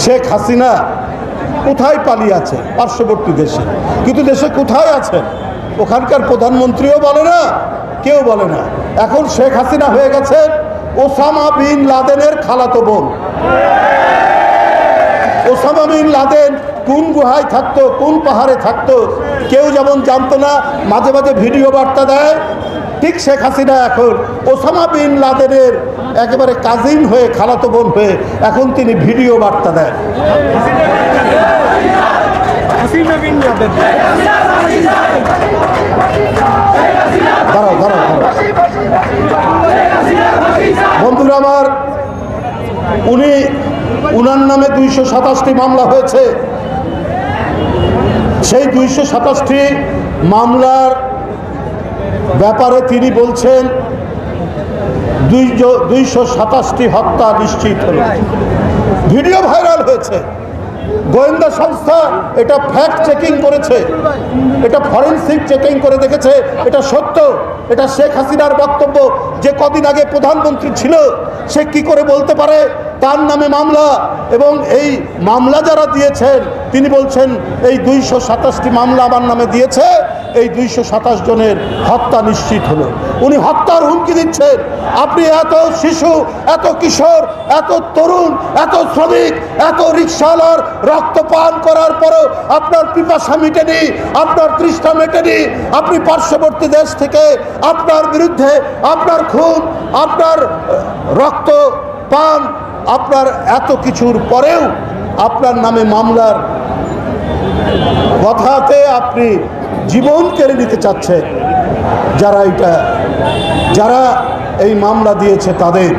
শেখ হাসিনা কোথায় পালিয়ে আছে? পার্শ্ববর্তী দেশে। কিন্তু দেশে কোথায় আছেন ওখানকার প্রধানমন্ত্রীও বলে না, কেউ বলে না। এখন শেখ হাসিনা হয়ে গেছেন ওসামা বিন লাদেনের খালাতো বোন। ওসামা বিন লাদেন কোন গুহায় থাকতো, কোন পাহাড়ে থাকতো কেউ যেমন জানতো না, মাঝে মাঝে ভিডিও বার্তা দেয়, ঠিক শেখ হাসিনা এখন ওসামা বিন লাদেনের একেবারে কাজিন হয়ে, খালাতো বোন হয়ে এখন তিনি ভিডিও বার্তা দেন। দাঁড়াও দাঁড়াও বন্ধুরা আমার, উনার নামে 227টি মামলা হয়েছে। সেই 227টি মামলার ব্যাপারে তিনি বলছেন 227টি হত্যা নিশ্চিত হল। ভিডিও ভাইরাল হয়েছে, গোয়েন্দা সংস্থা এটা ফ্যাক্ট চেকিং করেছে, এটা ফরেনসিক চেকিং করে দেখেছে এটা সত্য। এটা শেখ হাসিনার বক্তব্য, যে কদিন আগে প্রধানমন্ত্রী ছিল সে কি করে বলতে পারে তার নামে মামলা, এবং এই মামলা যারা দিয়েছেন তিনি বলছেন এই 227টি মামলা আমার নামে দিয়েছে, এই 227 জনের হত্যা নিশ্চিত হলো। উনি হত্যার হুমকি দিচ্ছেন। আপনি এত শিশু, এত কিশোর, এত তরুণ, এত শ্রমিক, এত রিক্সাওয়ালার রক্ত পান করার পরও আপনার পিপাসা মেটেনি, আপনার তৃষ্ণা মেটেনি। আপনি পার্শ্ববর্তী দেশ থেকে আপনার বিরুদ্ধে আপনার খুন, আপনার রক্ত পান, আপনার এত কিছুর পরেও আপনার নামে মামলার কথাতে আপনি জীবন কেড়ে নিতে চাচ্ছেন। যারা এই মামলা দিয়েছে তাদের